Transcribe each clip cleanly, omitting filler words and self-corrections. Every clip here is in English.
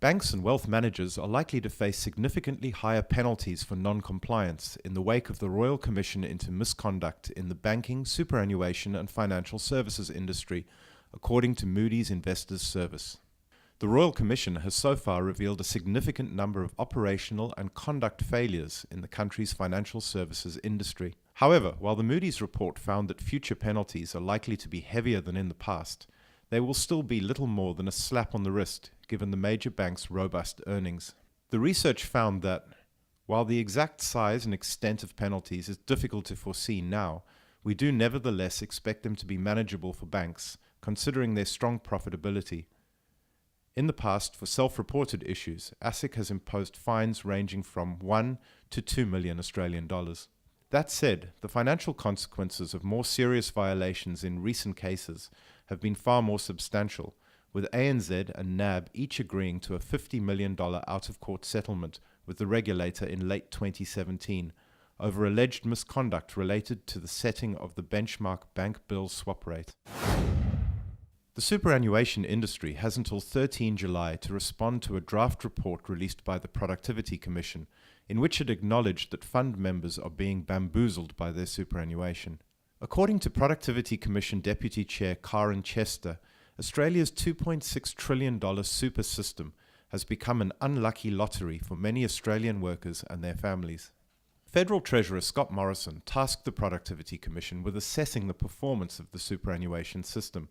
Banks and wealth managers are likely to face significantly higher penalties for non-compliance in the wake of the Royal Commission into Misconduct in the banking, superannuation and financial services industry, according to Moody's Investors Service. The Royal Commission has so far revealed a significant number of operational and conduct failures in the country's financial services industry. However, while the Moody's report found that future penalties are likely to be heavier than in the past, they will still be little more than a slap on the wrist, given the major banks' robust earnings. The research found that, while the exact size and extent of penalties is difficult to foresee now, we do nevertheless expect them to be manageable for banks, considering their strong profitability. In the past, for self-reported issues, ASIC has imposed fines ranging from 1 to 2 million Australian dollars. That said, the financial consequences of more serious violations in recent cases have been far more substantial, with ANZ and NAB each agreeing to a $50 million out-of-court settlement with the regulator in late 2017 over alleged misconduct related to the setting of the benchmark bank bill swap rate. The superannuation industry has until 13 July to respond to a draft report released by the Productivity Commission, in which it acknowledged that fund members are being bamboozled by their superannuation. According to Productivity Commission Deputy Chair Karen Chester, Australia's $2.6 trillion super system has become an unlucky lottery for many Australian workers and their families. Federal Treasurer Scott Morrison tasked the Productivity Commission with assessing the performance of the superannuation system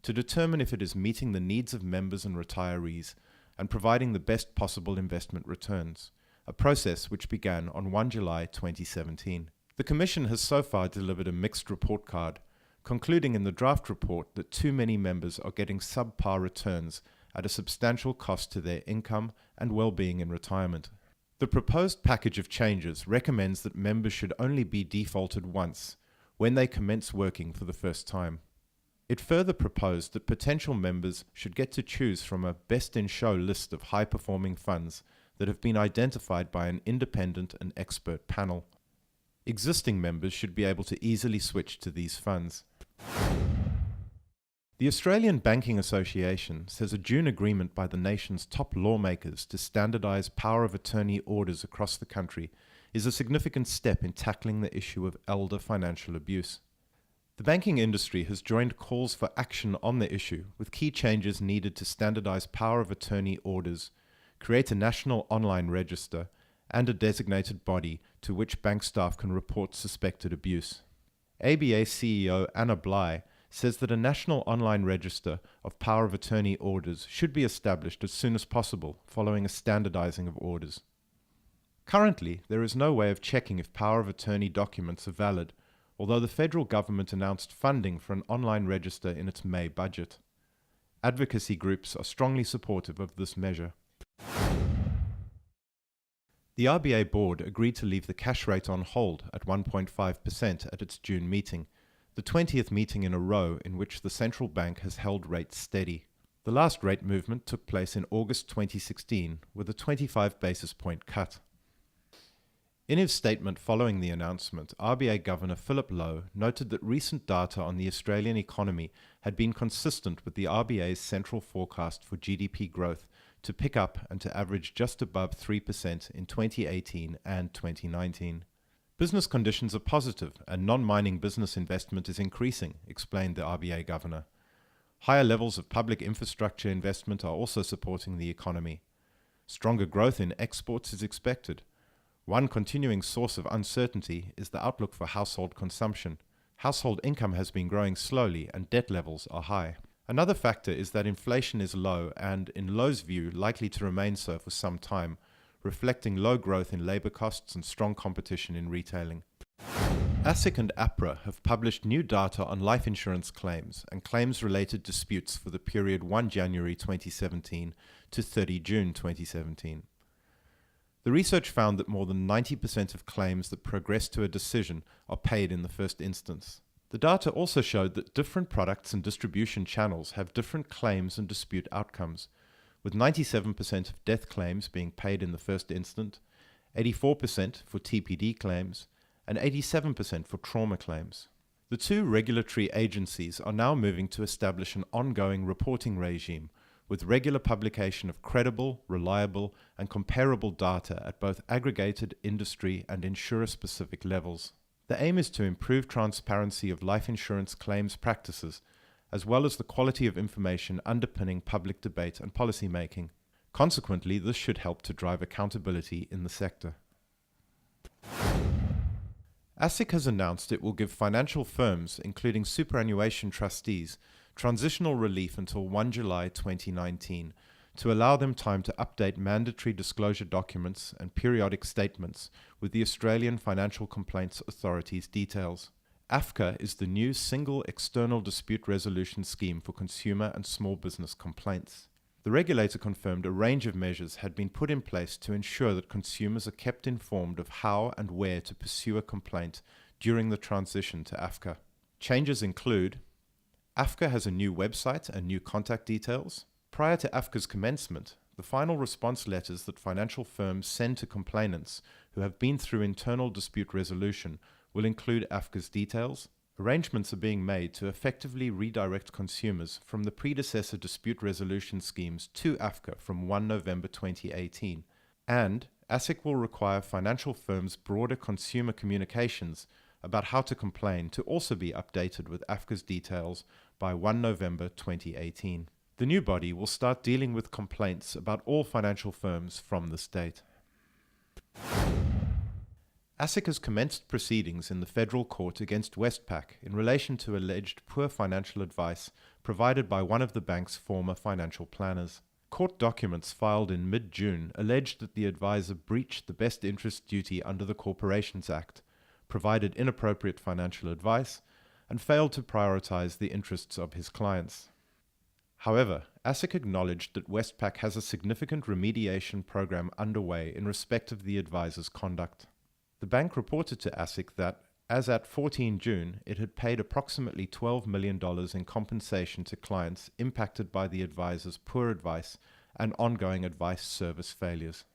to determine if it is meeting the needs of members and retirees and providing the best possible investment returns, a process which began on 1 July 2017. The Commission has so far delivered a mixed report card, concluding in the draft report that too many members are getting subpar returns at a substantial cost to their income and well-being in retirement. The proposed package of changes recommends that members should only be defaulted once, when they commence working for the first time. It further proposed that potential members should get to choose from a best-in-show list of high-performing funds that have been identified by an independent and expert panel. Existing members should be able to easily switch to these funds. The Australian Banking Association says a June agreement by the nation's top lawmakers to standardise power of attorney orders across the country is a significant step in tackling the issue of elder financial abuse. The banking industry has joined calls for action on the issue, with key changes needed to standardise power of attorney orders, create a national online register, and a designated body to which bank staff can report suspected abuse. ABA CEO Anna Bligh says that a national online register of power of attorney orders should be established as soon as possible following a standardising of orders. Currently, there is no way of checking if power of attorney documents are valid, although the federal government announced funding for an online register in its May budget. Advocacy groups are strongly supportive of this measure. The RBA board agreed to leave the cash rate on hold at 1.5% at its June meeting, the 20th meeting in a row in which the central bank has held rates steady. The last rate movement took place in August 2016 with a 25 basis point cut. In his statement following the announcement, RBA Governor Philip Lowe noted that recent data on the Australian economy had been consistent with the RBA's central forecast for GDP growth to pick up and to average just above 3% in 2018 and 2019. Business conditions are positive and non-mining business investment is increasing, explained the RBA Governor. Higher levels of public infrastructure investment are also supporting the economy. Stronger growth in exports is expected. One continuing source of uncertainty is the outlook for household consumption. Household income has been growing slowly and debt levels are high. Another factor is that inflation is low and, in Lowe's view, likely to remain so for some time, reflecting low growth in labour costs and strong competition in retailing. ASIC and APRA have published new data on life insurance claims and claims-related disputes for the period 1 January 2017 to 30 June 2017. The research found that more than 90% of claims that progress to a decision are paid in the first instance. The data also showed that different products and distribution channels have different claims and dispute outcomes, with 97% of death claims being paid in the first instant, 84% for TPD claims, and 87% for trauma claims. The two regulatory agencies are now moving to establish an ongoing reporting regime with regular publication of credible, reliable, and comparable data at both aggregated, industry, and insurer-specific levels. The aim is to improve transparency of life insurance claims practices, as well as the quality of information underpinning public debate and policy making. Consequently, this should help to drive accountability in the sector. ASIC has announced it will give financial firms, including superannuation trustees, transitional relief until 1 July 2019 to allow them time to update mandatory disclosure documents and periodic statements with the Australian Financial Complaints Authority's details. AFCA is the new single external dispute resolution scheme for consumer and small business complaints. The regulator confirmed a range of measures had been put in place to ensure that consumers are kept informed of how and where to pursue a complaint during the transition to AFCA. Changes include: AFCA has a new website and new contact details. Prior to AFCA's commencement, the final response letters that financial firms send to complainants who have been through internal dispute resolution will include AFCA's details. Arrangements are being made to effectively redirect consumers from the predecessor dispute resolution schemes to AFCA from 1 November 2018, and ASIC will require financial firms' broader consumer communications about how to complain to also be updated with AFCA's details by 1 November 2018. The new body will start dealing with complaints about all financial firms from this date. ASIC has commenced proceedings in the federal court against Westpac in relation to alleged poor financial advice provided by one of the bank's former financial planners. Court documents filed in mid-June alleged that the advisor breached the best interest duty under the Corporations Act, provided inappropriate financial advice, and failed to prioritize the interests of his clients. However, ASIC acknowledged that Westpac has a significant remediation program underway in respect of the advisor's conduct. The bank reported to ASIC that, as at 14 June, it had paid approximately $12 million in compensation to clients impacted by the advisor's poor advice and ongoing advice service failures.